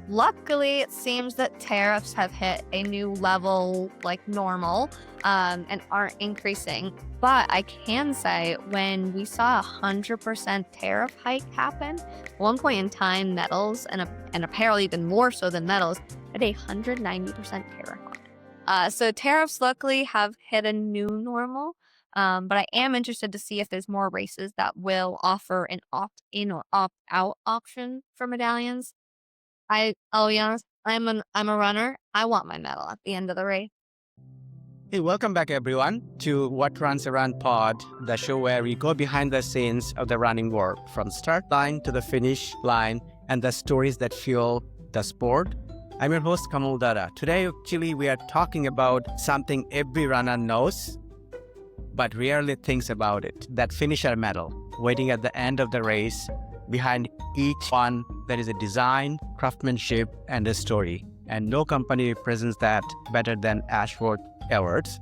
Luckily, it seems that tariffs have hit a new level, like normal, and aren't increasing. But I can say when we saw 100% tariff hike happen, at one point in time, metals and apparel even more so than metals had a 190% tariff on it. So tariffs luckily have hit a new normal. But I am interested to see if there's more races that will offer an opt-in or opt-out option for medallions. I'll be honest, I'm a runner. I want my medal at the end of the race. Hey, welcome back everyone to What Runs Around Pod, the show where we go behind the scenes of the running world, from start line to the finish line, and the stories that fuel the sport. I'm your host, Kamal Datta. Today, actually, we are talking about something every runner knows, but rarely thinks about it. That finisher medal, waiting at the end of the race. Behind each one, there is a design, craftsmanship, and a story. And no company represents that better than Ashworth Awards,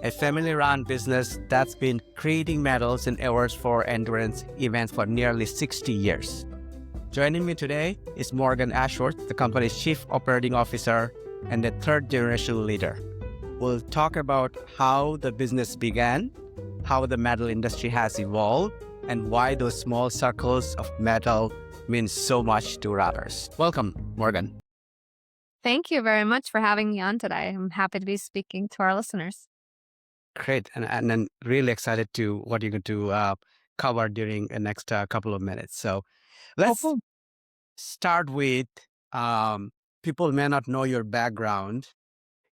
a family-run business that's been creating medals and awards for endurance events for nearly 60 years. Joining me today is Morgan Ashworth, the company's Chief Operating Officer and the third-generation leader. We'll talk about how the business began, how the medal industry has evolved, and why those small circles of medal mean so much to runners. Welcome, Morgan. Thank you very much for having me on today. I'm happy to be speaking to our listeners. Great. And then really excited to what you're going to cover during the next couple of minutes. So let's Cool. start with people may not know your background.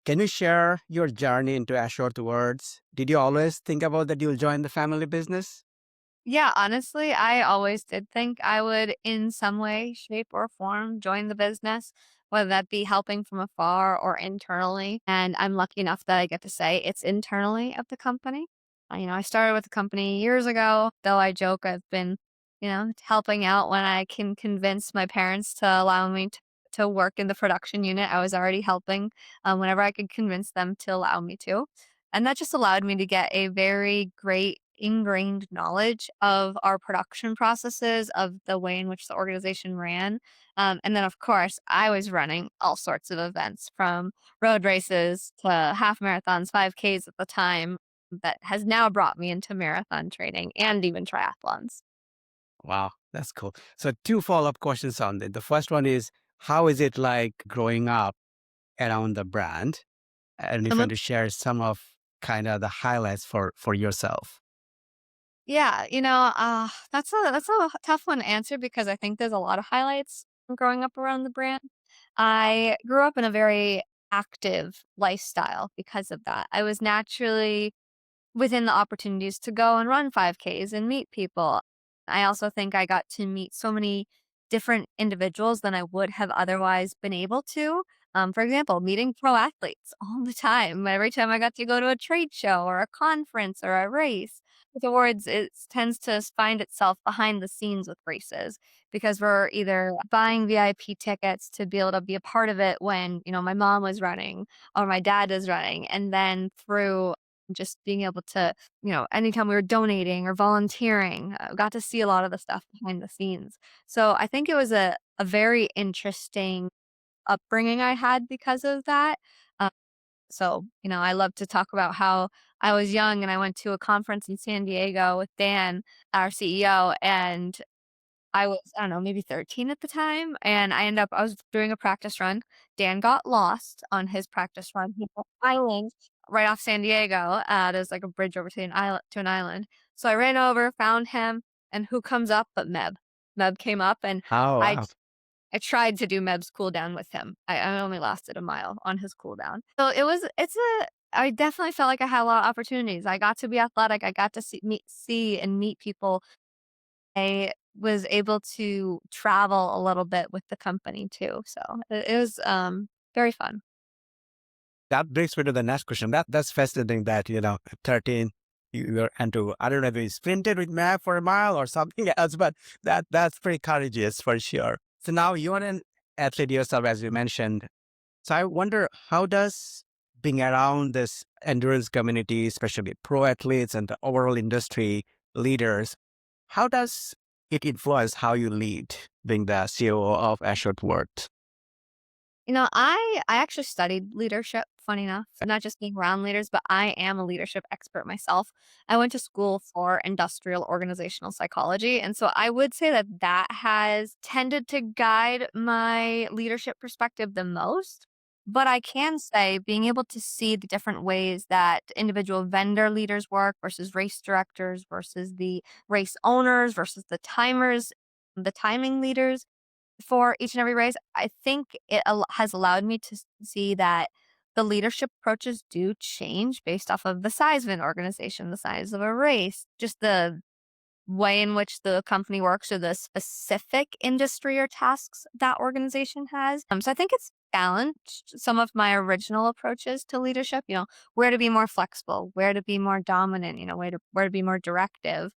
Can you share your journey into Ashworth Awards? Did you always think about that you'll join the family business? Yeah, honestly, I always did think I would, in some way, shape, or form, join the business, whether that be helping from afar or internally. And I'm lucky enough that I get to say it's internally of the company. I started with the company years ago, though I joke I've been, helping out when I can convince my parents to allow me to work in the production unit. I was already helping whenever I could convince them to allow me to. And that just allowed me to get a very great ingrained knowledge of our production processes, of the way in which the organization ran. And then, of course, I was running all sorts of events from road races to half marathons, 5Ks at the time, that has now brought me into marathon training and even triathlons. Wow, that's cool. So two follow-up questions on it. The first one is, how is it like growing up around the brand? And if you want to share some of kind of the highlights for yourself. Yeah, that's a tough one to answer because I think there's a lot of highlights from growing up around the brand. I grew up in a very active lifestyle because of that. I was naturally within the opportunities to go and run 5Ks and meet people. I also think I got to meet so many different individuals than I would have otherwise been able to. For example, meeting pro athletes all the time. Every time I got to go to a trade show or a conference or a race. With awards, it tends to find itself behind the scenes with races because we're either buying VIP tickets to be able to be a part of it when, my mom was running or my dad is running. And then through just being able to, anytime we were donating or volunteering, got to see a lot of the stuff behind the scenes. So I think it was a very interesting upbringing I had because of that. Uh, I love to talk about how I was young and I went to a conference in San Diego with Dan, our CEO, and I was, I don't know, maybe 13 at the time, and I was doing a practice run. Dan got lost on his practice run. He hit an island right off San Diego. There's like a bridge over to an island. So I ran over, found him, and who comes up but Meb? Meb came up, and Oh, I wow. I tried to do Meb's cool down with him. I only lasted a mile on his cool down. So I definitely felt like I had a lot of opportunities. I got to be athletic. I got to see and meet people. I was able to travel a little bit with the company too, so it was, very fun. That brings me to the next question. That's fascinating that, 13, you're into, I don't know if you sprinted with Matt for a mile or something else, but that's pretty courageous for sure. So now you're an athlete yourself, as you mentioned. So I wonder, how does being around this endurance community, especially pro athletes and the overall industry leaders, how does it influence how you lead being the COO of Ashworth Works? I actually studied leadership, funny enough, not just being around leaders, but I am a leadership expert myself. I went to school for industrial organizational psychology, and so I would say that that has tended to guide my leadership perspective the most. But I can say being able to see the different ways that individual vendor leaders work versus race directors versus the race owners versus the timing leaders for each and every race, I think has allowed me to see that the leadership approaches do change based off of the size of an organization, the size of a race, just the way in which the company works or the specific industry or tasks that organization has. So I think it's balanced some of my original approaches to leadership, where to be more flexible, where to be more dominant, where to be more directive,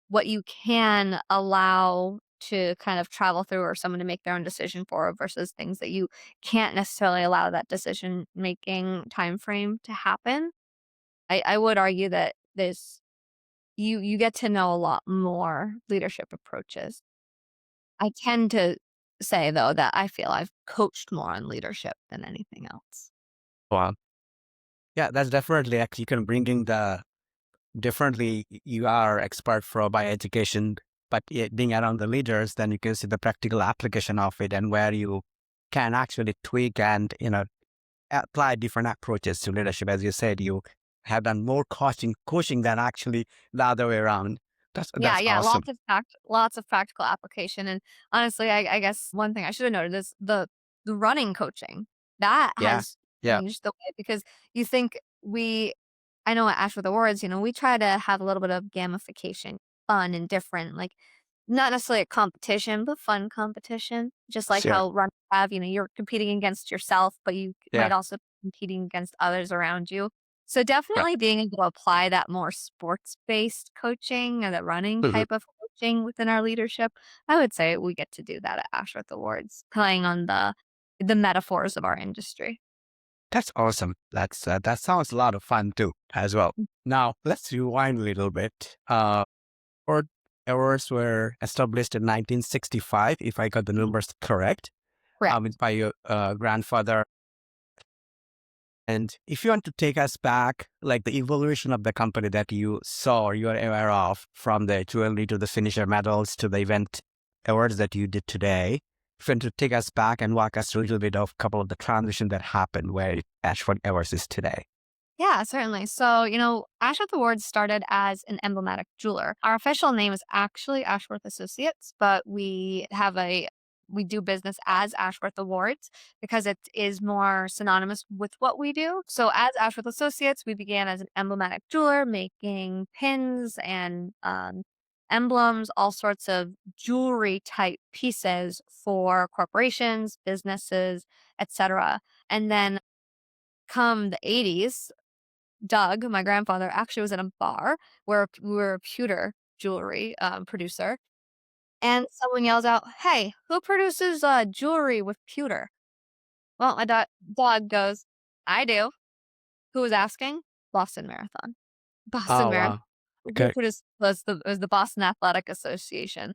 what you can allow to kind of travel through or someone to make their own decision for versus things that you can't necessarily allow that decision making time frame to happen. I would argue that this you get to know a lot more leadership approaches. I tend to say though that I feel I've coached more on leadership than anything else. Wow. Yeah, that's definitely actually you can bring in the differently. You are expert for by education, but being around the leaders, then you can see the practical application of it and where you can actually tweak and apply different approaches to leadership. As you said, you have done more coaching than actually the other way around. Yeah, That's yeah, awesome. lots of practical application, and honestly, I guess one thing I should have noted is the running coaching. That Yeah. has Yeah. changed the way because you think I know at Ashworth Awards, we try to have a little bit of gamification, fun and different, like, not necessarily a competition, but fun competition, just like Sure. how runners have, you're competing against yourself, but you might Yeah. also be competing against others around you. So Right. definitely being able to apply that more sports-based coaching or the running Mhm. type of coaching within our leadership, I would say we get to do that at Ashworth Awards, playing on the metaphors of our industry. That's awesome. That sounds a lot of fun too, as well. Now let's rewind a little bit. Ford Awards were established in 1965, if I got the numbers correct, Correct. by your grandfather. And if you want to take us back, like the evolution of the company that you saw or you are aware of, from the jewelry to the finisher medals to the event awards that you did today, if you want to take us back and walk us through a little bit of a couple of the transition that happened where Ashford Awards is today. Yeah, certainly. So, Ashworth Awards started as an emblematic jeweler. Our official name is actually Ashworth Associates, but we do business as Ashworth Awards because it is more synonymous with what we do. So, as Ashworth Associates, we began as an emblematic jeweler, making pins and emblems, all sorts of jewelry type pieces for corporations, businesses, etc. And then come the 80s, Doug, my grandfather, actually was in a bar where we were a pewter jewelry, producer, and someone yells out, "Hey, who produces, jewelry with pewter?" Well, my dog goes, "I do." Who was asking? Boston Marathon. Boston Oh, Marathon. wow. Who Okay. produced was the Boston Athletic Association,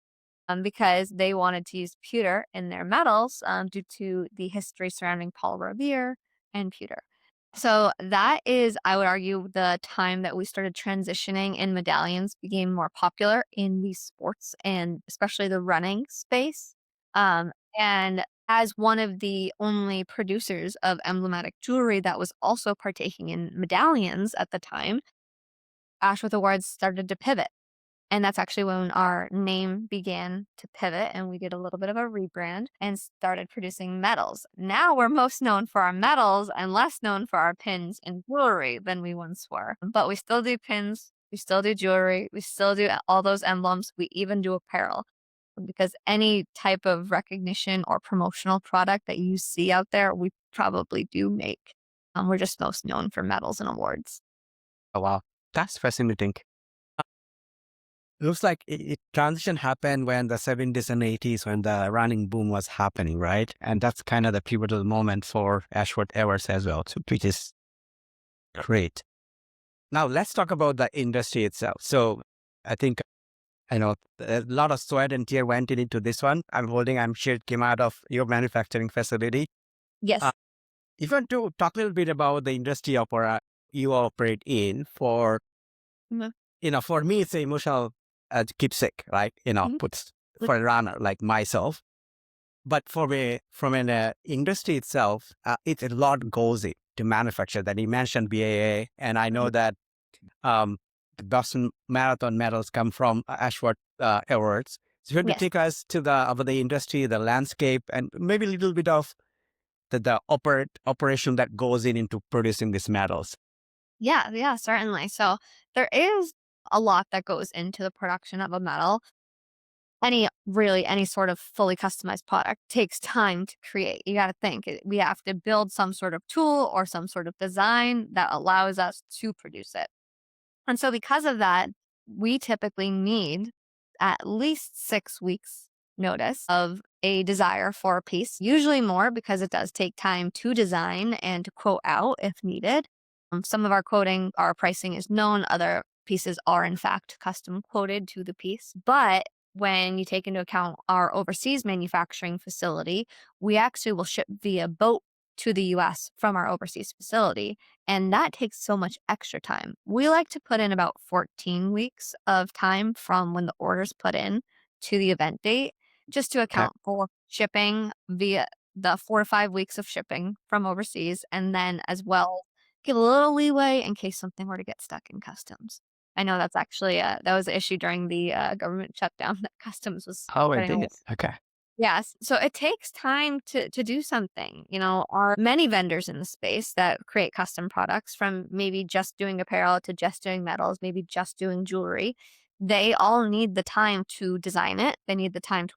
because they wanted to use pewter in their medals, due to the history surrounding Paul Revere and pewter. So that is, I would argue, the time that we started transitioning and medallions became more popular in the sports and especially the running space. And as one of the only producers of emblematic jewelry that was also partaking in medallions at the time, Ashworth Awards started to pivot. And that's actually when our name began to pivot and we did a little bit of a rebrand and started producing medals. Now we're most known for our medals and less known for our pins and jewelry than we once were. But we still do pins, we still do jewelry, we still do all those emblems, we even do apparel. Because any type of recognition or promotional product that you see out there, we probably do make. We're just most known for medals and awards. Oh, wow. That's fascinating. Looks like transition happened when the 70s and 80s when the running boom was happening, right? And that's kind of the pivotal moment for Ashworth Awards as well, so, which is great. Now let's talk about the industry itself. So I think I know a lot of sweat and tear went into this one. I'm sure it came out of your manufacturing facility. Yes. If you want to talk a little bit about the industry you operate in, Mhm. for me, it's an emotional keepsake, right? Mhm. Puts for a runner like myself. But from an industry itself, it's a lot goes in to manufacture that. You mentioned BAA, and I know that um, the Boston Marathon medals come from Ashworth Awards. So you want to Yes. take us to the about the industry, the landscape, and maybe a little bit of the operation that goes into producing these medals. Yeah, yeah, certainly. So there is a lot that goes into the production of a metal. Any sort of fully customized product takes time to create. You got to think we have to build some sort of tool or some sort of design that allows us to produce it. And so, because of that, we typically need at least 6 weeks notice of a desire for a piece, usually more because it does take time to design and to quote out if needed. Some of our quoting, our pricing is known, other pieces are in fact custom quoted to the piece. But when you take into account our overseas manufacturing facility, we actually will ship via boat to the US from our overseas facility. And that takes so much extra time. We like to put in about 14 weeks of time from when the order's put in to the event date, just to Okay. account for shipping via the 4 to 5 weeks of shipping from overseas. And then as well, give a little leeway in case something were to get stuck in customs. I know that's actually, that was an issue during the government shutdown that customs was Oh, it putting a. did. Okay. Yes. So it takes time to do something. Are many vendors in the space that create custom products from maybe just doing apparel to just doing metals, maybe just doing jewelry. They all need the time to design it. They need the time to,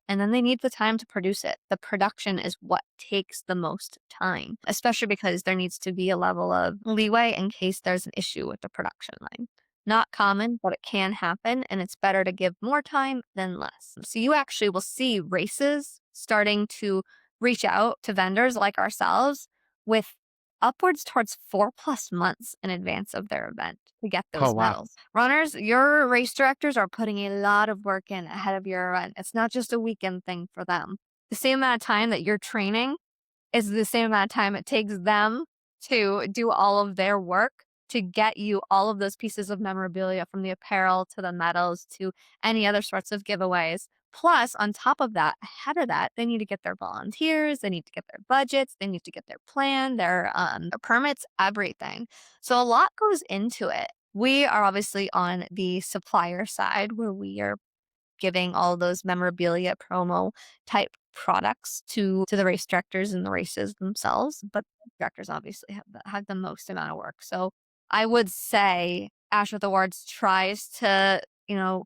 and then they need the time to produce it. The production is what takes the most time, especially because there needs to be a level of leeway in case there's an issue with the production line. Not common, but it can happen, and it's better to give more time than less. So you actually will see races starting to reach out to vendors like ourselves with upwards towards 4+ months in advance of their event to get Oh, those wow. medals. Runners, your race directors are putting a lot of work in ahead of your event. It's not just a weekend thing for them. The same amount of time that you're training is the same amount of time it takes them to do all of their work to get you all of those pieces of memorabilia from the apparel to the medals to any other sorts of giveaways. Plus, on top of that, ahead of that, they need to get their volunteers, they need to get their budgets, they need to get their plan, their permits, everything. So a lot goes into it. We are obviously on the supplier side where we are giving all those memorabilia promo type products to the race directors and the races themselves, but the directors obviously have the most amount of work. So I would say Ashworth Awards tries to,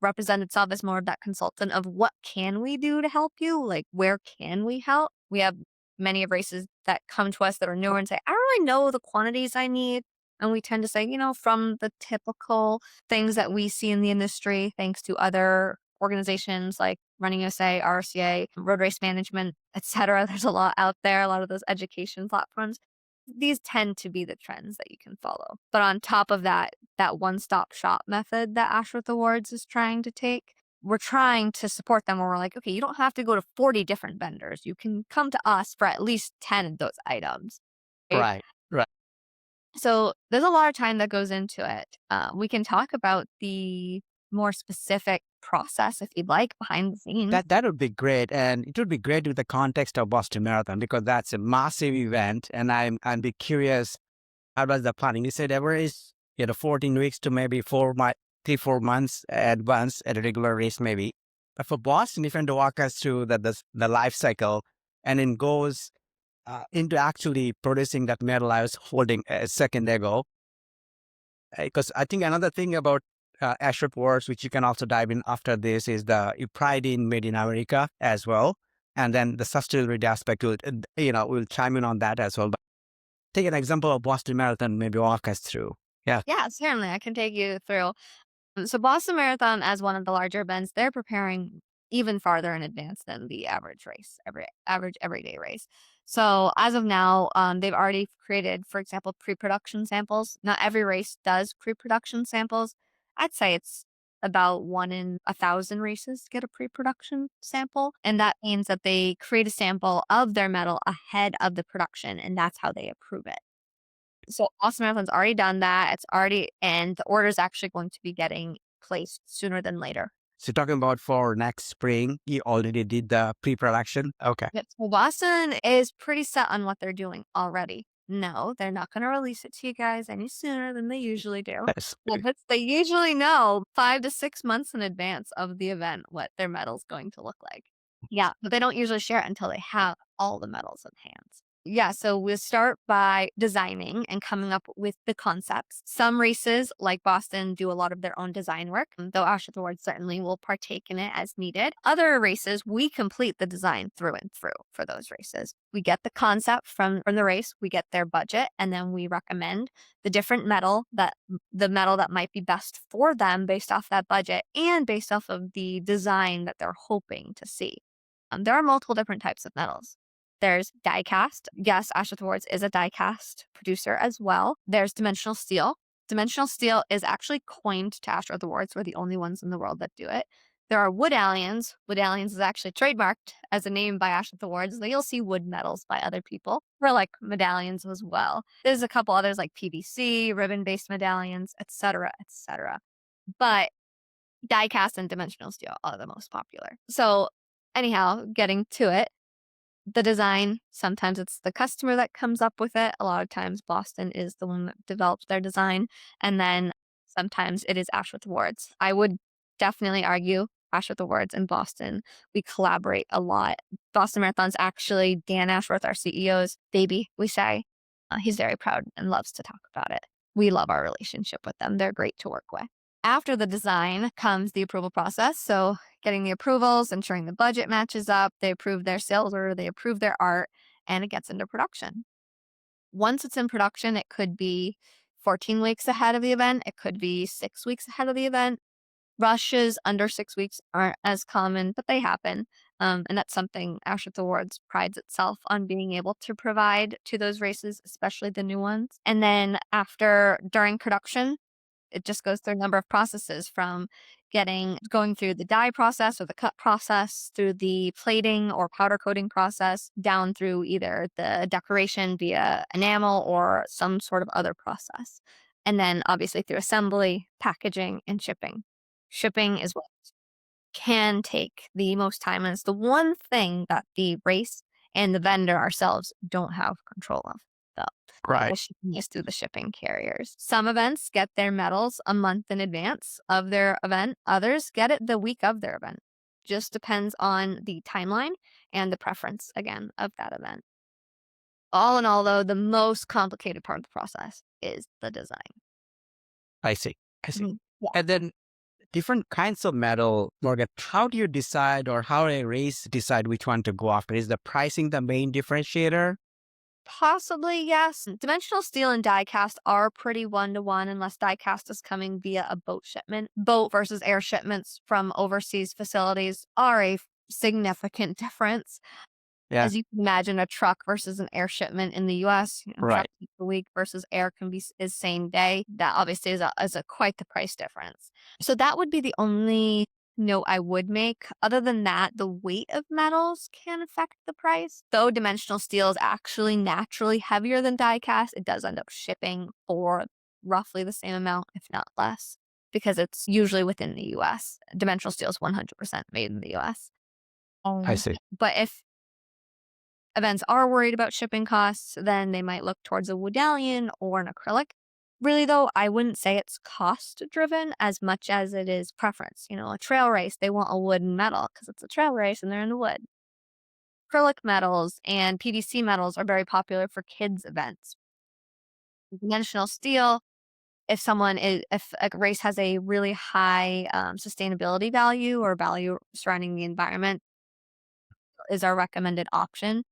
represent itself as more of that consultant of what can we do to help you? Like where can we help? We have many of races that come to us that are newer and say, I don't really know the quantities I need. And we tend to say, from the typical things that we see in the industry, thanks to other organizations like Running USA, RCA, Road Race Management, etc. There's a lot out there, a lot of those education platforms. These tend to be the trends that you can follow. But on top of that, that one-stop shop method that Ashworth Awards is trying to take, we're trying to support them where we're like, okay, you don't have to go to 40 different vendors. You can come to us for at least 10 of those items. Right? Right. Right. So there's a lot of time that goes into it. We can talk about the more specific process if you'd like behind the scenes. That would be great, and it would be great with the context of Boston Marathon because that's a massive event, and I'd be curious how was the planning. You said average, 14 weeks to maybe 3 4 months advance at a regular race, maybe. But for Boston, if you want to walk us through the life cycle, and it goes into actually producing that medal I was holding a second ago. Because I think another thing about Ashworth Works, which you can also dive in after this, is the pride in made in America as well, and then the sustainability aspect will, we'll chime in on that as well. But take an example of Boston Marathon, maybe walk us through. Yeah. Yeah, certainly. I can take you through. So Boston Marathon, as one of the larger events, they're preparing even farther in advance than the average race, average everyday race. So as of now, they've already created, for example, pre-production samples. Not every race does pre-production samples. I'd say it's about 1 in 1,000 races get a pre-production sample. And that means that they create a sample of their metal ahead of the production, and that's how they approve it. So Boston Marathon's already done that. It's already and the order is actually going to be getting placed sooner than later. So talking about for next spring, you already did the pre-production. Okay. Yep. Well, Boston is pretty set on what they're doing already. No, they're not going to release it to you guys any sooner than they usually do. That's Well, but they usually know 5 to 6 months in advance of the event what their medal's going to look like. Yeah, but they don't usually share it until they have all the medals in hand. Yeah, so we'll start by designing and coming up with the concepts. Some races, like Boston, do a lot of their own design work, though Ashworth Awards certainly will partake in it as needed. Other races, we complete the design through and through for those races. We get the concept from the race, we get their budget, and then we recommend the different the metal that might be best for them based off that budget and based off of the design that they're hoping to see. There are multiple different types of metals. There's die cast. Yes, Ashworth Awards is a die cast producer as well. There's dimensional steel. Dimensional steel is actually coined to Ashworth Awards. We're the only ones in the world that do it. There are wood allions. Wood allions is actually trademarked as a name by Ashworth Awards. You'll see wood metals by other people for like medallions as well. There's a couple others like PVC, ribbon-based medallions, etc., etc. But die cast and dimensional steel are the most popular. So anyhow, getting to it, the design, sometimes it's the customer that comes up with it. A lot of times Boston is the one that develops their design. And then sometimes it is Ashworth Awards. I would definitely argue Ashworth Awards and Boston, we collaborate a lot. Boston Marathon's actually Dan Ashworth, our CEO's baby, we say. He's very proud and loves to talk about it. We love our relationship with them. They're great to work with. After the design comes the approval process. So getting the approvals, ensuring the budget matches up, they approve their sales order, they approve their art, and it gets into production. Once it's in production, it could be 14 weeks ahead of the event, it could be 6 weeks ahead of the event. Rushes under 6 weeks aren't as common, but they happen. And that's something Ashworth Awards prides itself on being able to provide to those races, especially the new ones. And then during production, it just goes through a number of processes from going through the dye process or the cut process, through the plating or powder coating process, down through either the decoration via enamel or some sort of other process. And then obviously through assembly, packaging, and shipping. Shipping is what can take the most time, and it's the one thing that the race and the vendor ourselves don't have control of, though. right. The shipping is through the shipping carriers. Some events get their medals a month in advance of their event. Others get it the week of their event. Just depends on the timeline and the preference, again, of that event. All in all, though, the most complicated part of the process is the design. I see. I see. Mhm. Yeah. And then different kinds of metal, Morgan, how do you decide or how a race decide which one to go after? Is the pricing the main differentiator? Possibly, yes. Dimensional steel and die cast are pretty one-to-one unless die cast is coming via a boat shipment. Boat versus air shipments from overseas facilities are a significant difference. Yeah, As you can imagine, a truck versus an air shipment in the US, truck right. takes a week versus air is same day. That obviously is a quite the price difference. So that would be the only note I would make. Other than that, the weight of metals can affect the price. Though dimensional steel is actually naturally heavier than die cast, it does end up shipping for roughly the same amount, if not less, because it's usually within the US. Dimensional steel is 100% made in the US. I see. But if events are worried about shipping costs, then they might look towards a woodallion or an acrylic. Really, though, I wouldn't say it's cost driven as much as it is preference. A trail race, they want a wooden medal because it's a trail race and they're in the wood. Acrylic metals and PVC metals are very popular for kids' events. Conventional steel, if a race has a really high sustainability value or value surrounding the environment, is our recommended option.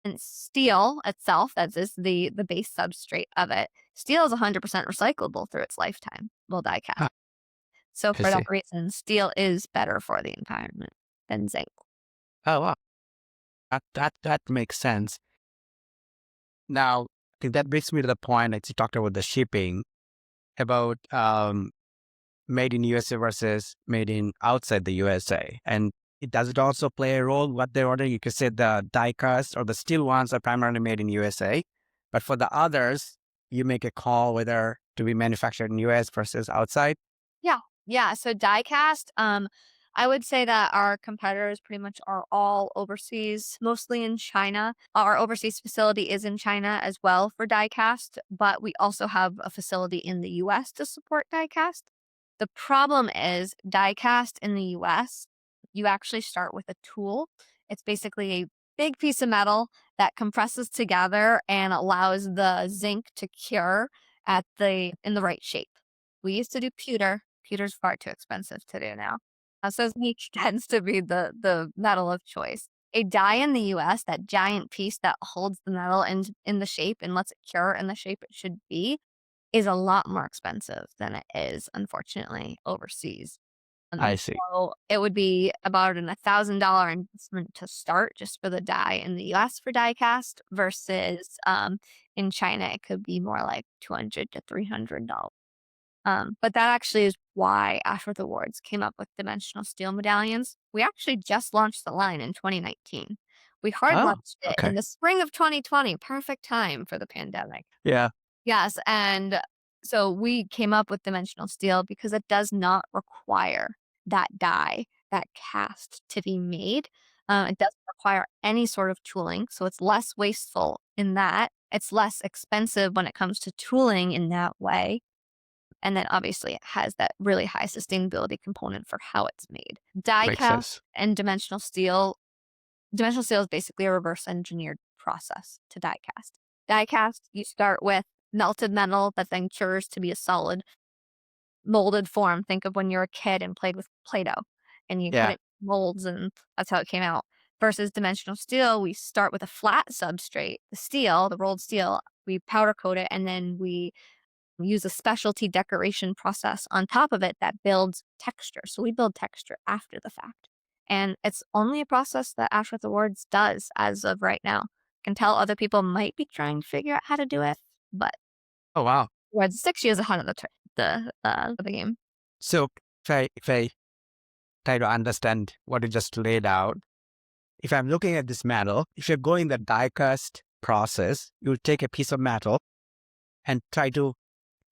And steel itself, that is the base substrate of it, steel is 100% recyclable through its lifetime, will die cast. Ah, So I for that see. reason, steel is better for the environment than zinc. Oh, wow. That makes sense. Now, I think that brings me to the point that you talked about the shipping, about made in USA versus made in outside the USA? And does it also play a role what they order? You could say the die cast or the steel ones are primarily made in USA, but for the others, you make a call whether to be manufactured in US versus outside. Yeah. Yeah. So die cast, I would say that our competitors pretty much are all overseas, mostly in China. Our overseas facility is in China as well for die cast, but we also have a facility in the US to support die cast. The problem is die cast in the US, you actually start with a tool. It's basically a big piece of metal that compresses together and allows the zinc to cure at the in the right shape. We used to do pewter. Pewter's far too expensive to do now. So zinc tends to be the metal of choice. A die in the US, that giant piece that holds the metal in the shape and lets it cure in the shape it should be, is a lot more expensive than it is, unfortunately, overseas. I see. So it would be about an $1,000 investment to start just for the die in the US for die cast versus in China, it could be more like 200 to $300. But that actually is why Ashworth Awards came up with dimensional steel medallions. We actually just launched the line in 2019. We hard Oh, launched it okay. in the spring of 2020, perfect time for the pandemic. Yeah, Yes, and so we came up with dimensional steel because it does not require that die, that cast to be made. It doesn't require any sort of tooling, so it's less wasteful in that. It's less expensive when it comes to tooling in that way. And then obviously it has that really high sustainability component for how it's made. Die makes cast sense. and dimensional steel is basically a reverse engineered process to die cast. Die cast, you start with melted metal that then cures to be a solid molded form. Think of when you were a kid and played with Play-Doh and you put Yeah. it in molds and that's how it came out. Versus dimensional steel, we start with a flat substrate, the steel, the rolled steel, we powder coat it and then we use a specialty decoration process on top of it that builds texture. So we build texture after the fact. And it's only a process that Ashworth Awards does as of right now. Can tell other people might be trying to figure out how to do it, but Oh, wow. we're 6 years ahead of the game. So if I try to understand what you just laid out, if I'm looking at this metal, if you're going the die cast process, you'll take a piece of metal and try to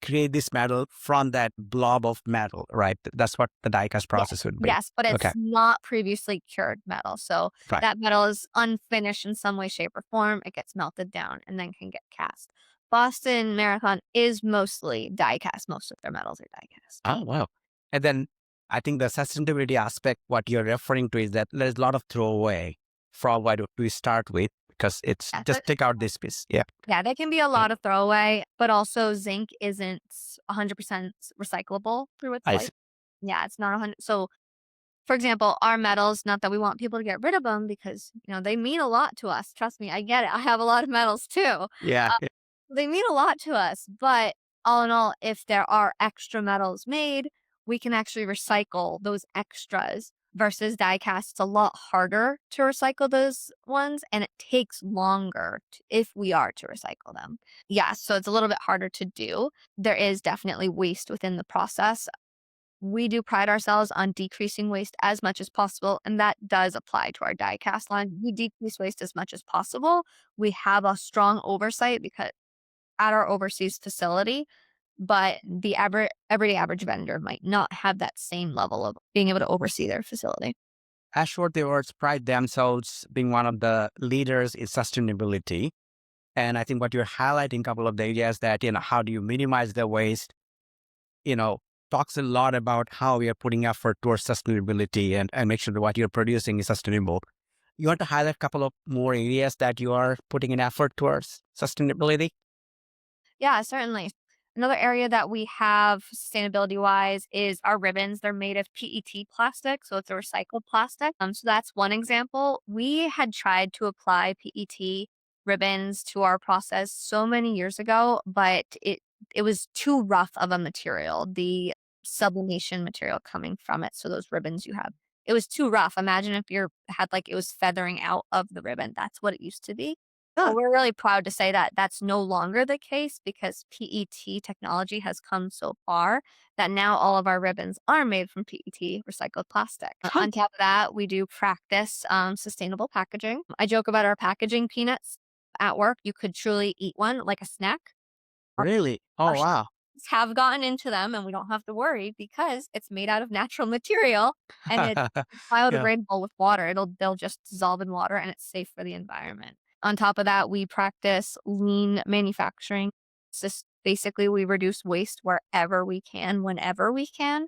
create this metal from that blob of metal, right? That's what the die cast Yes, process would be. yes, but Okay, it's not previously cured metal. So right. that metal is unfinished in some way, shape, or form. It gets melted down and then can get cast. Boston Marathon is mostly die cast. Most of their metals are die cast. Oh, wow. And then I think the sustainability aspect, what you're referring to is that there's a lot of throwaway from what we start with because it's Yeah, just take out this piece. Yeah. yeah, they can be a Mm, lot of throwaway, but also zinc isn't 100% recyclable through its I life. see. Yeah, it's not 100. So, for example, our metals, not that we want people to get rid of them because, they mean a lot to us. Trust me, I get it. I have a lot of metals too. Yeah. Yeah. They mean a lot to us, but all in all, if there are extra metals made, we can actually recycle those extras versus die cast. It's a lot harder to recycle those ones and it takes longer if we are to recycle them. Yeah, so it's a little bit harder to do. There is definitely waste within the process. We do pride ourselves on decreasing waste as much as possible, and that does apply to our die cast line. We decrease waste as much as possible. We have a strong oversight because at our overseas facility, but the everyday average vendor might not have that same level of being able to oversee their facility. Ashworth Awards pride themselves being one of the leaders in sustainability. And I think what you're highlighting a couple of the areas that, how do you minimize the waste, you know, talks a lot about how we are putting effort towards sustainability and make sure that what you're producing is sustainable. You want to highlight a couple of more areas that you are putting an effort towards sustainability? Yeah, certainly. Another area that we have sustainability wise is our ribbons. They're made of PET plastic, so it's a recycled plastic. So that's one example. We had tried to apply PET ribbons to our process so many years ago, but it was too rough of a material. The sublimation material coming from it, so those ribbons you have, it was too rough. Imagine if you had like it was feathering out of the ribbon. That's what it used to be. Yeah, Well, we're really proud to say that that's no longer the case because PET technology has come so far that now all of our ribbons are made from PET recycled plastic. huh? On top of that, we do practice sustainable packaging. I joke about our packaging peanuts at work. You could truly eat one like a snack. Our, Really? our Oh, chefs wow. have gotten into them and we don't have to worry because it's made out of natural material and it's Yeah. biodegradable with water. They'll just dissolve in water and it's safe for the environment. On top of that, we practice lean manufacturing. It's just basically we reduce waste wherever we can, whenever we can.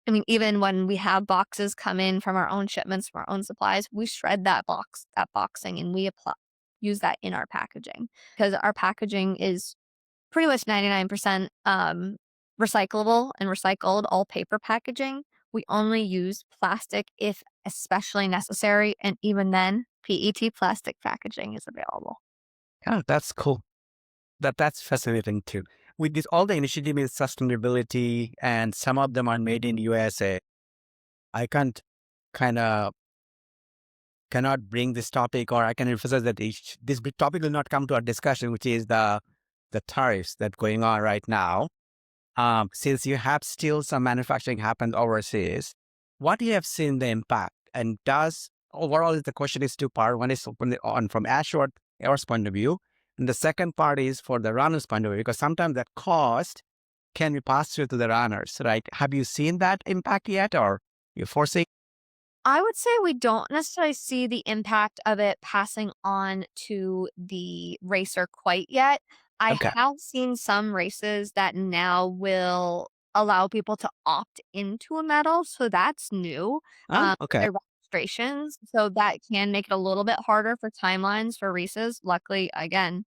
I mean, even when we have boxes come in from our own shipments, from our own supplies, we shred that boxing, and we use that in our packaging because our packaging is pretty much 99% recyclable and recycled, all paper packaging. We only use plastic if especially necessary, and even then, PET plastic packaging is available. Yeah, that's cool. That's fascinating too. With this, all the initiative is sustainability, and some of them are made in USA. I can't kind of cannot bring this topic, or I can emphasize that this big topic will not come to our discussion, which is the tariffs that going on right now. Since you have still some manufacturing happen overseas, what you have seen the impact, and does overall the question is two part. One is on from Ashworth Air's point of view, and the second part is for the runner's point of view, because sometimes that cost can be passed through to the runners, right? Have you seen that impact yet, or you foresee? I would say we don't necessarily see the impact of it passing on to the racer quite yet. I Okay. have seen some races that now will allow people to opt into a medal, so that's new. Okay. Their registrations, so that can make it a little bit harder for timelines for races. Luckily, again,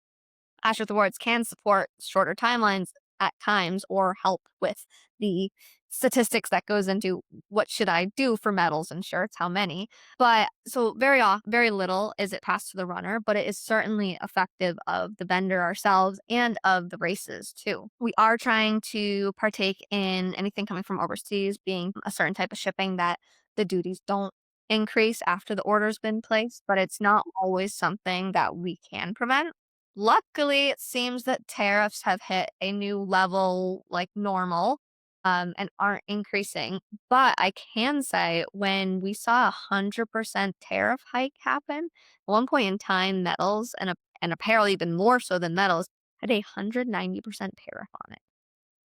Ashworth Awards can support shorter timelines at times or help with the statistics that goes into what should I do for medals and shirts, how many. But so very little is it passed to the runner, but it is certainly effective of the vendor ourselves and of the races too. We are trying to partake in anything coming from overseas being a certain type of shipping that the duties don't increase after the order's been placed, but it's not always something that we can prevent. Luckily, it seems that tariffs have hit a new level like normal, and aren't increasing. But I can say when we saw 100% tariff hike happen, at one point in time, metals and apparel, even more so than metals, had 190% tariff on it.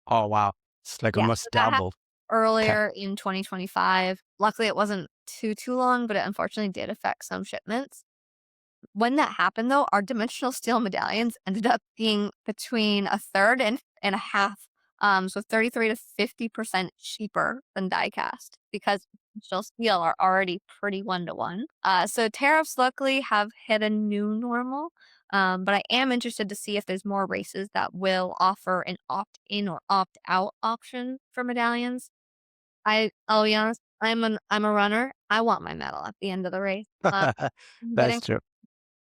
Oh wow, it's like Yeah, so almost that happened double. Okay. earlier in 2025. Luckily, it wasn't too long, but it unfortunately did affect some shipments. When that happened, though, our dimensional steel medallions ended up being between a third and a half, so 33 to 50% cheaper than die cast because dimensional steel are already pretty one to one. So tariffs luckily have hit a new normal, but I am interested to see if there's more races that will offer an opt-in or opt-out option for medallions. I'll be honest, I'm a runner. I want my medal at the end of the race. I'm That's getting true.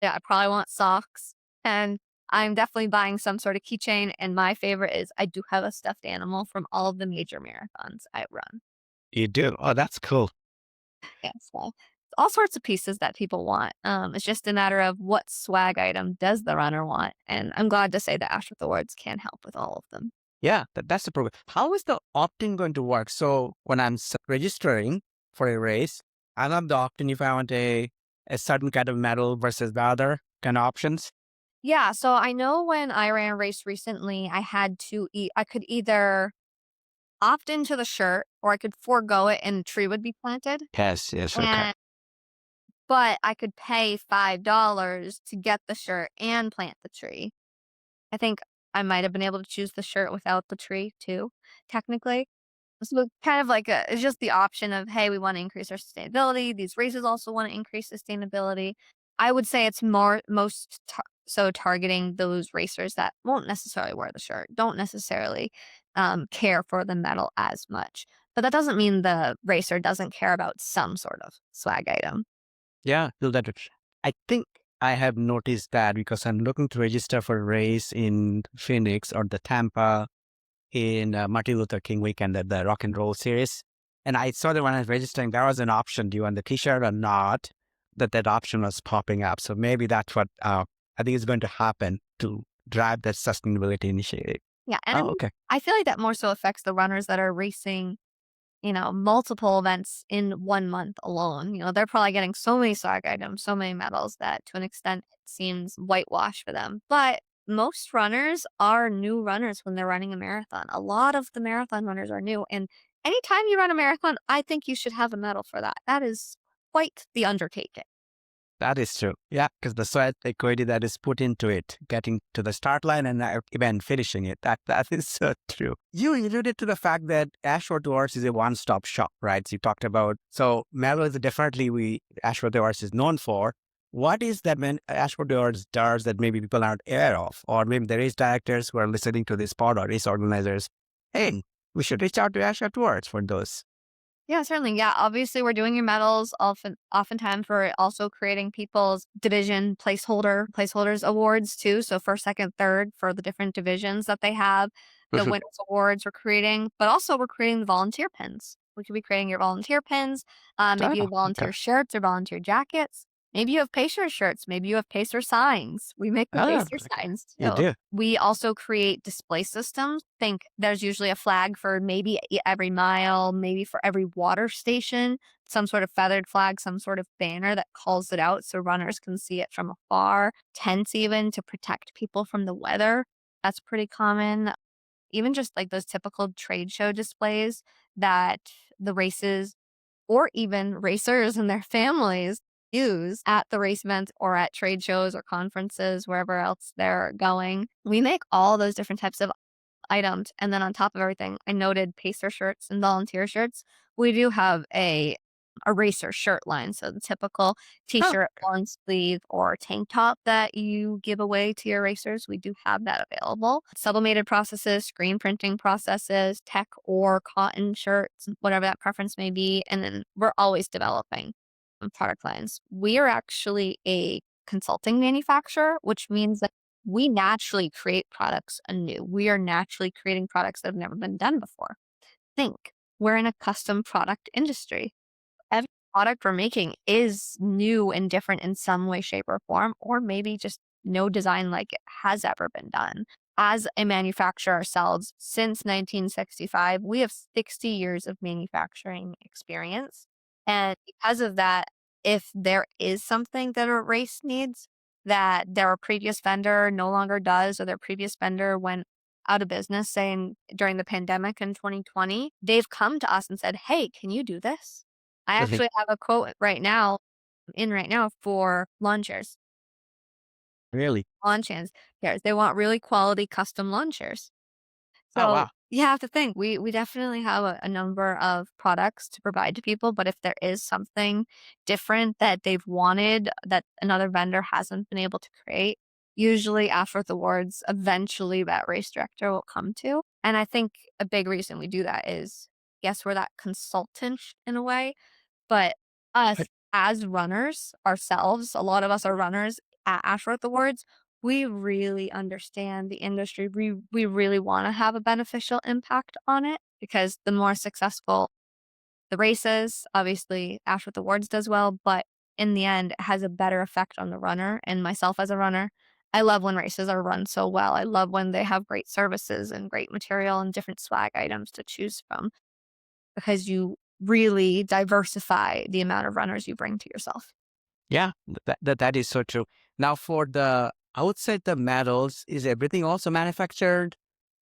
yeah, I probably want socks, and I'm definitely buying some sort of keychain, and my favorite is I do have a stuffed animal from all of the major marathons I run. You do. Oh, that's cool. Yeah, so all sorts of pieces that people want. It's just a matter of what swag item does the runner want, and I'm glad to say that Ashworth Awards can help with all of them. Yeah, that's the problem. How is the opt-in going to work? So when I'm registering for a race, I love the opt-in if I want a certain kind of medal versus the other kind of options. Yeah, so I know when I ran a race recently, I could either opt into the shirt or I could forego it and a tree would be planted. Yes, yes, okay. And but I could pay $5 to get the shirt and plant the tree. I think I might have been able to choose the shirt without the tree too, technically. So kind of like it's just the option of, hey, we want to increase our sustainability. These races also want to increase sustainability. I would say it's so targeting those racers that won't necessarily wear the shirt, don't necessarily care for the medal as much. But that doesn't mean the racer doesn't care about some sort of swag item. Yeah, do that. I think I have noticed that because I'm looking to register for a race in Phoenix or the Tampa in Martin Luther King weekend at the Rock and Roll series. And I saw that when I was registering, there was an option. Do you want the t-shirt or not? that option was popping up. So maybe that's what I think is going to happen to drive that sustainability initiative. Yeah, and I Oh, mean, okay. I feel like that more so affects the runners that are racing, multiple events in 1 month alone. They're probably getting so many swag items, so many medals that to an extent it seems whitewash for them. But most runners are new runners when they're running a marathon. A lot of the marathon runners are new. And anytime you run a marathon, I think you should have a medal for that. That is quite the undertaking. That is true. Yeah, because the sweat equity that is put into it, getting to the start line and even finishing it, that is so true. You alluded to the fact that Ashworth Awards is a one-stop shop, right? So you talked about, so medal is definitely Ashworth Awards is known for. What is that Ashworth Awards does that maybe people aren't aware of? Or maybe the race directors who are listening to this pod or race organizers, hey, we should reach out to Ashworth Awards for those. Yeah, certainly. Yeah, obviously we're doing your medals oftentimes we're also creating people's division placeholders awards too. So first, second, third for the different divisions that they have. The winners awards we're creating, but also we're creating the volunteer pins. We could be creating your volunteer pins. Maybe you Oh, have okay. volunteer shirts or volunteer jackets. Maybe you have pacer shirts. Maybe you have pacer signs. We make the Ah, pacer okay. signs You too. do. We also create display systems. Think there's usually a flag for maybe every mile, maybe for every water station, some sort of feathered flag, some sort of banner that calls it out so runners can see it from afar. Tents, even to protect people from the weather. That's pretty common. Even just like those typical trade show displays that the races or even racers and their families use at the race events or at trade shows or conferences, wherever else they're going. We make all those different types of items. And then on top of everything, I noted pacer shirts and volunteer shirts. We do have a racer shirt line. So the typical Oh, t-shirt, long sleeve, or tank top that you give away to your racers, we do have that available. Sublimated processes, screen printing processes, tech or cotton shirts, whatever that preference may be. And then we're always developing product lines. We are actually a consulting manufacturer, which means that we naturally create products anew. We are naturally creating products that have never been done before. Think we're in a custom product industry. Every product we're making is new and different in some way, shape, or form, or maybe just no design like it has ever been done. As a manufacturer ourselves, since 1965, we have 60 years of manufacturing experience. And because of that, if there is something that a race needs that their previous vendor no longer does, or their previous vendor went out of business, saying during the pandemic in 2020, they've come to us and said, "Hey, can you do this?" I mhm. actually have a quote right now for lawn chairs. Really? Lawn chairs. They want really quality custom lawn chairs. Oh, So wow. you have to think we definitely have a number of products to provide to people, but if there is something different that they've wanted that another vendor hasn't been able to create, usually Ashworth Awards, eventually that race director will come to. And I think a big reason we do that is yes, we're that consultant in a way, but us But as runners ourselves, a lot of us are runners at Ashworth Awards, we really understand the industry. We really wanna have a beneficial impact on it because the more successful the race is, obviously Ashworth Awards does well, but in the end, it has a better effect on the runner, and myself as a runner, I love when races are run so well. I love when they have great services and great material and different swag items to choose from because you really diversify the amount of runners you bring to yourself. yeah, that is so true. Now, for I would say the metals, is everything also manufactured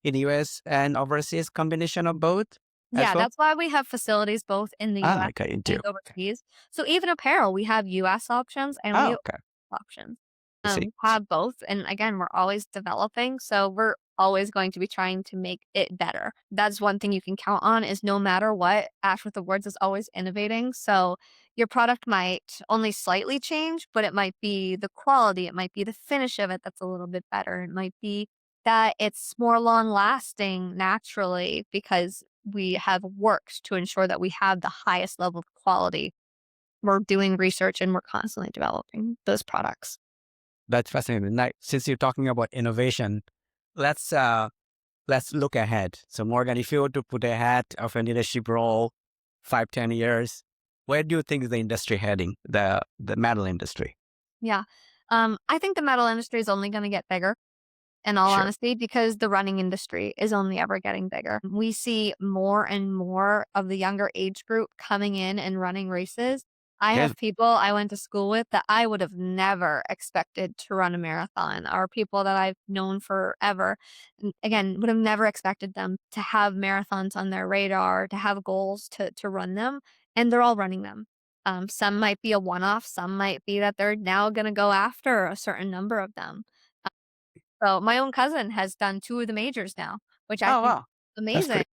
in US and overseas, combination of both as Yeah, well? that's why we have facilities both in the Ah, US okay, you do. and overseas. So even apparel, we have US options and we Oh, have okay. options. I see. Have both. And again, we're always developing. So we're always going to be trying to make it better. That's one thing you can count on is no matter what, Ashworth Awards is always innovating. So your product might only slightly change, but it might be the quality, it might be the finish of it that's a little bit better. It might be that it's more long lasting naturally because we have worked to ensure that we have the highest level of quality. We're doing research and we're constantly developing those products. That's fascinating. Now, since you're talking about innovation, let's let's look ahead. So, Morgan, if you were to put a hat of a leadership role, 5, 10 years, Where do you think is the industry heading, the metal industry? Yeah. I think the metal industry is only gonna get bigger, in all Sure. honesty, because the running industry is only ever getting bigger. We see more and more of the younger age group coming in and running races. I Yeah. have people I went to school with that I would have never expected to run a marathon, or people that I've known forever. Again, would have never expected them to have marathons on their radar, to have goals to run them, and they're all running them. Some might be a one off, some might be that they're now going to go after a certain number of them. So my own cousin has done 2 of the majors now, which I Oh, think wow. is That's amazing. great.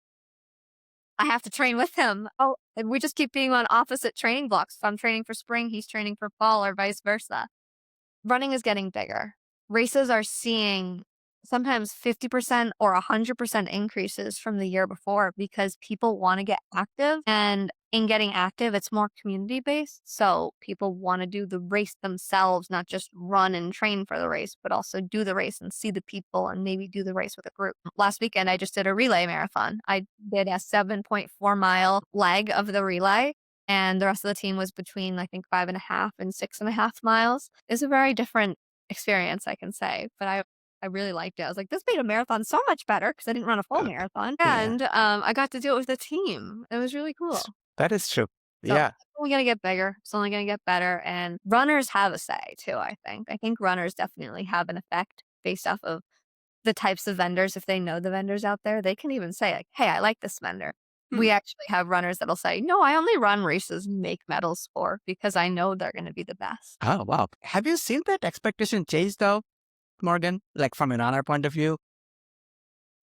I have to train with him. Oh, and we just keep being on opposite training blocks. If I'm training for spring, he's training for fall or vice versa. Running is getting bigger. Races are seeing sometimes 50% or 100% increases from the year before because people want to get active. And in getting active, it's more community based. So people want to do the race themselves, not just run and train for the race, but also do the race and see the people and maybe do the race with a group. Last weekend, I just did a relay marathon. I did a 7.4 mile leg of the relay, and the rest of the team was between, I think, 5.5 and 6.5 miles. It's a very different experience, I can say, but I really liked it. I was like, "This made a marathon so much better because I didn't run a full Uh, marathon, yeah. and, I got to do it with a team. It was really cool." That is true. So, Yeah. it's only gonna get bigger, it's only gonna get better, and runners have a say too, I think. I think runners definitely have an effect based off of the types of vendors. If they know the vendors out there, they can even say like, "Hey, I like this vendor." Hmm. We actually have runners that'll say, "No, I only run races we make medals for because I know they're gonna be the best." Oh, wow. Have you seen that expectation change though, Morgan? Like from an honor point of view?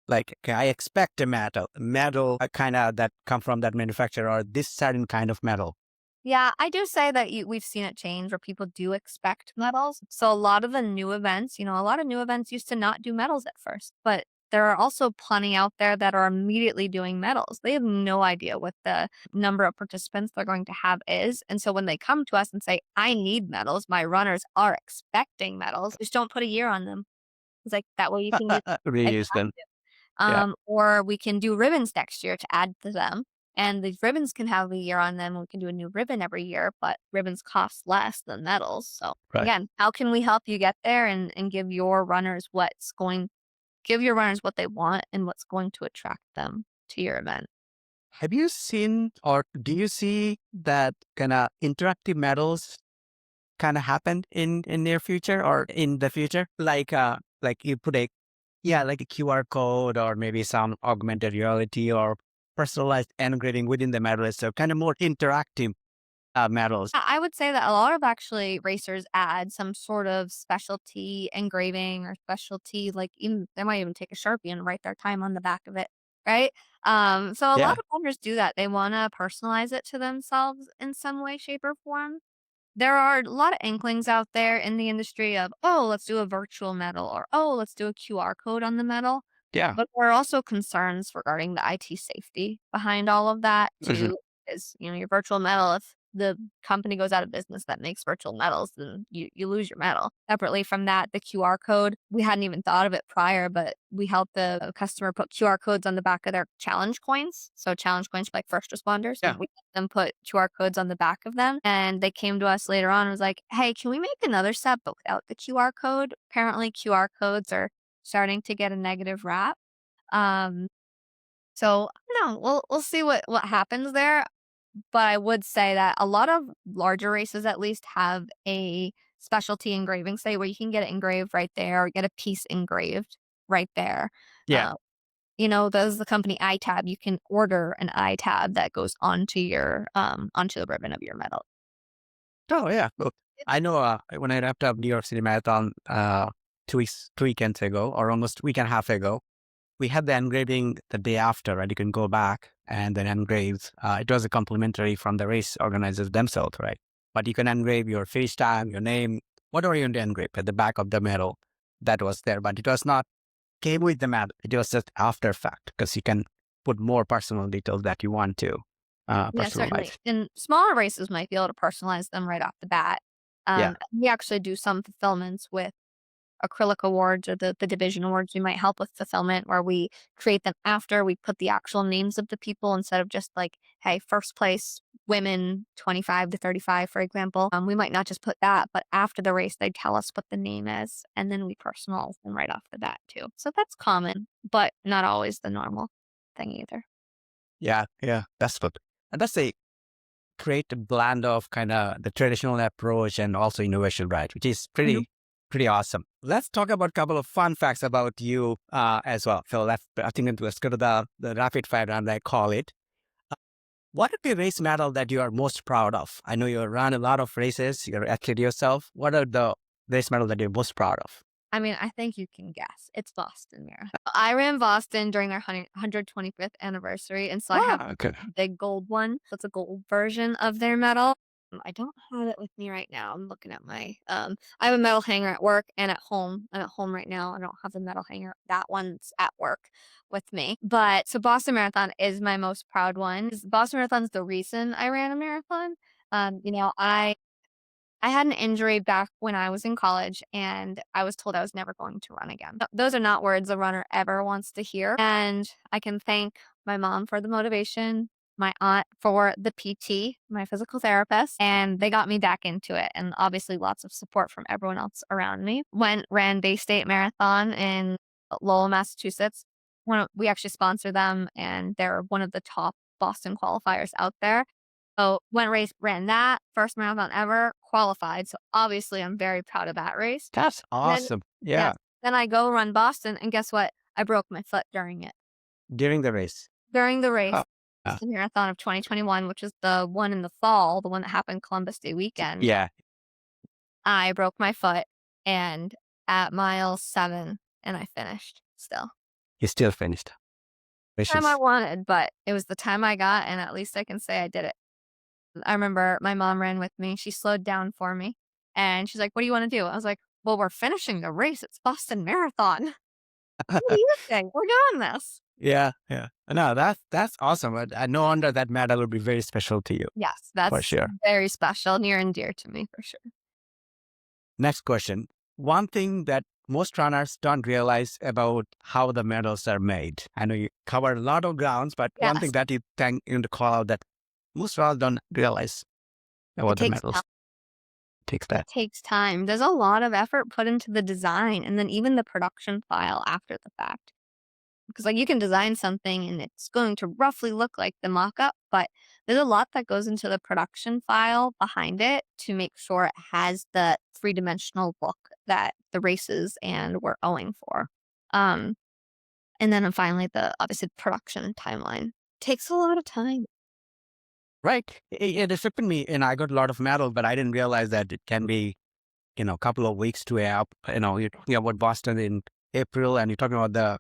Like, okay, I expect a metal kind of that come from that manufacturer or this certain kind of metal. Yeah, I do say that we've seen it change where people do expect medals. So a lot of the new events, a lot of new events used to not do medals at first, but there are also plenty out there that are immediately doing medals. They have no idea what the number of participants they're going to have is. And so when they come to us and say, I need medals, my runners are expecting medals, just don't put a year on them. It's like that way you can use Reuse them. Yeah. or we can do ribbons next year to add to them. And the ribbons can have a year on them. We can do a new ribbon every year, but ribbons cost less than medals. So Right. again, how can we help you get there and give your runners what they want and what's going to attract them to your event? Have you seen or do you see that kind of interactive metals kind of happen in near future or in the future? Like you put a yeah, like a QR code or maybe some augmented reality or personalized engraving within the metal itself, kind of more interactive metals. I would say that a lot of actually racers add some sort of specialty engraving or specialty, like even they might even take a Sharpie and write their time on the back of it, right? So a lot Yeah. of vendors do that. They want to personalize it to themselves in some way, shape, or form. There are a lot of inklings out there in the industry of, oh, let's do a virtual medal or, oh, let's do a QR code on the medal. Yeah. But there are also concerns regarding the IT safety behind all of that Hmm. too. Is your virtual medal, if the company goes out of business that makes virtual medals, then you lose your medal. Separately from that, the QR code, we hadn't even thought of it prior, but we helped the customer put QR codes on the back of their challenge coins. So challenge coins for like first responders, Yeah. and we let them put QR codes on the back of them. And they came to us later on and was like, "Hey, can we make another set but without the QR code?" Apparently QR codes are starting to get a negative rap. Um, so I don't know. We'll see what happens there. But I would say that a lot of larger races at least have a specialty engraving site where you can get it engraved right there or get a piece engraved right there. Yeah. Uh, there's the company iTab. You can order an iTab that goes onto your onto the ribbon of your medal. Oh, yeah. Look, I know when I wrapped up New York City Marathon 2 weekends ago, or almost week and a half ago, we had the engraving the day after, right? You can go back and then engrave. It was a complimentary from the race organizers themselves, right? But you can engrave your face time, your name, whatever you want to engrave at the back of the medal that was there. But it was not came with the medal. It was just after fact because you can put more personal details that you want to Yeah, certainly. personalize. And smaller races might be able to personalize them right off the bat. Yeah. We actually do some fulfillments with acrylic awards or the division awards. We might help with fulfillment where we create them after we put the actual names of the people instead of just like, hey, first place women 25 to 35, for example. We might not just put that, but after the race, they tell us what the name is, and then we personalize them right off the bat too. So that's common, but not always the normal thing either. Yeah, yeah, that's what. And that's a great blend of kind of the traditional approach and also innovation, right? Which is Mhm. pretty awesome. Let's talk about a couple of fun facts about you as well. So I think let's go to the rapid fire round, I call it. What is the race medal that you are most proud of? I know you run a lot of races, you're an athlete yourself. What are the race medal that you're most proud of? I mean, I think you can guess. It's Boston Marathon. I ran Boston during their 125th anniversary, and so I have Ah, okay. the big gold one. So it's a gold version of their medal. I don't have it with me right now. I'm looking at my I have a medal hanger at work and at home. I'm at home right now. I don't have the medal hanger. That one's at work with me. But so Boston Marathon is my most proud one. Boston Marathon's the reason I ran a marathon. I had an injury back when I was in college, and I was told I was never going to run again. Those are not words a runner ever wants to hear. And I can thank my mom for the motivation, my aunt for the PT, my physical therapist, and they got me back into it. And obviously, lots of support from everyone else around me. Ran Bay State Marathon in Lowell, Massachusetts. We actually sponsor them, and they're one of the top Boston qualifiers out there. So ran that first marathon ever, qualified. So obviously I'm very proud of that race. That's Then awesome. yes, Yeah. then I go run Boston and guess what? I broke my foot during it. During the race. During the Oh, race, uh, Boston Marathon of 2021, which is the one in the fall, the one that happened Columbus Day weekend, yeah. I broke my foot and at mile 7 and I finished still. You still finished. Time I Wishes. wanted, but it was the time I got and at least I can say I did it. I remember my mom ran with me. She slowed down for me, and she's like, "What do you wanna do?" I was like, "Well, we're finishing the race. It's Boston Marathon. What do you think? We're doing this." Yeah, yeah. No, that's awesome. No wonder that medal would be very special to you, Yes, for that's sure. very special, near and dear to me for sure. Next question. One thing that most runners don't realize about how the medals are made. I know you covered a lot of grounds, but one thing Yes, that you to call out that most runners don't realize it about the takes time. medals takes It that. takes time. There's a lot of effort put into the design and then even the production file after the fact. Because, like, you can design something and it's going to roughly look like the mock-up, but there's a lot that goes into the production file behind it to make sure it has the three-dimensional look that the races and we're owing for. Um, and then finally, the obviously production timeline takes a lot of time. Right. It affected me, and I got a lot of medals, but I didn't realize that it can be, a couple of weeks to up. You're talking about Boston in April, and you're talking about the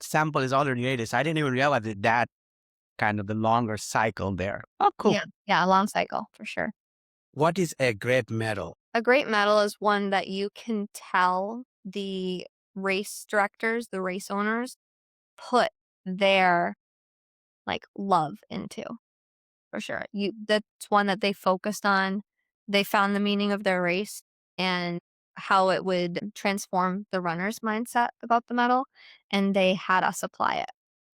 sample is already ready. So I didn't even realize that kind of the longer cycle there. Oh, cool. Yeah, yeah, a long cycle for sure. What is a great medal? A great medal is one that you can tell the race directors, the race owners put their, like, love into. For sure. That's one that they focused on. They found the meaning of their race and how it would transform the runner's mindset about the medal, and they had us apply it.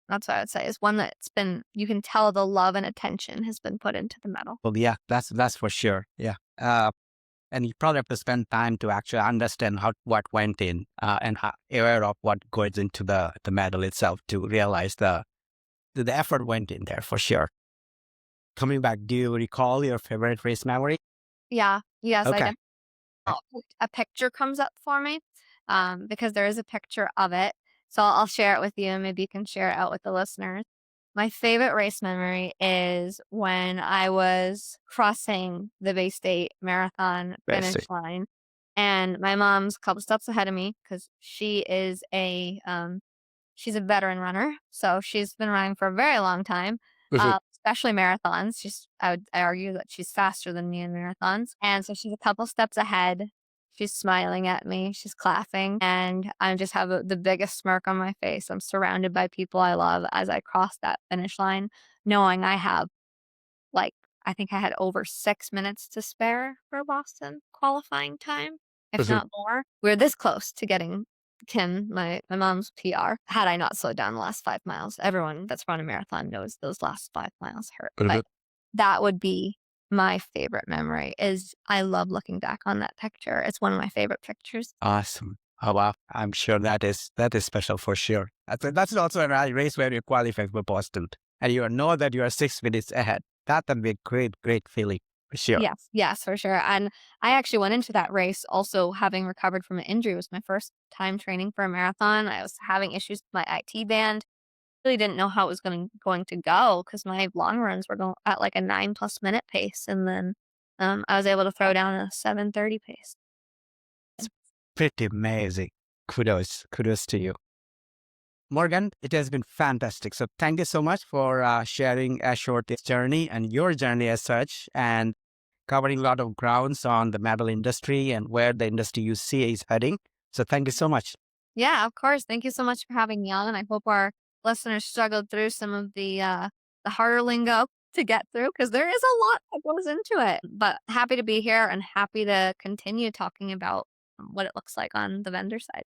That's what I would say is one that's been you can tell the love and attention has been put into the medal. Well, yeah, that's for sure. Yeah. And you probably have to spend time to actually understand what went in and aware of what goes into the medal itself to realize the effort went in there for sure. Coming back, do you recall your favorite race memory? Yeah. Yes, I Okay. did. A picture comes up for me, because there is a picture of it. So I'll share it with you, and maybe you can share it out with the listeners. My favorite race memory is when I was crossing the Bay State Marathon Let's finish see. line, and my mom's a couple steps ahead of me because she's a veteran runner, so she's been running for a very long time, Mhm. especially marathons. I argue that she's faster than me in marathons, and so she's a couple steps ahead. She's smiling at me, she's clapping, and I just have the biggest smirk on my face. I'm surrounded by people I love as I cross that finish line, knowing I have like, I think I had over 6 minutes to spare for Boston qualifying time, if Mhm. not more. We were this close to getting Kim, my mom's PR, had I not slowed down the last 5 miles. Everyone that's run a marathon knows those last 5 miles hurt, but Mhm. that would be my favorite memory is I love looking back on that picture. It's one of my favorite pictures. Awesome. Oh wow. I'm sure that is special for sure. That's also a race where you qualify for Boston. And you know that you are 6 minutes ahead. That would be a great, great feeling for sure. Yes, yes, for sure. And I actually went into that race also having recovered from an injury. It was my first time training for a marathon. I was having issues with my IT band. Really didn't know how it was going to go because my long runs were going at like a 9+ minute pace, and then I was able to throw down a 7:30 pace. It's pretty amazing. Kudos. Kudos to you. Morgan, it has been fantastic. So thank you so much for sharing Ashworth's journey and your journey as such, and covering a lot of grounds on the metal industry and where the industry you see is heading. So thank you so much. Yeah, of course. Thank you so much for having me on, and I hope our listeners struggled through some of the harder lingo to get through because there is a lot that goes into it. But happy to be here and happy to continue talking about what it looks like on the vendor side.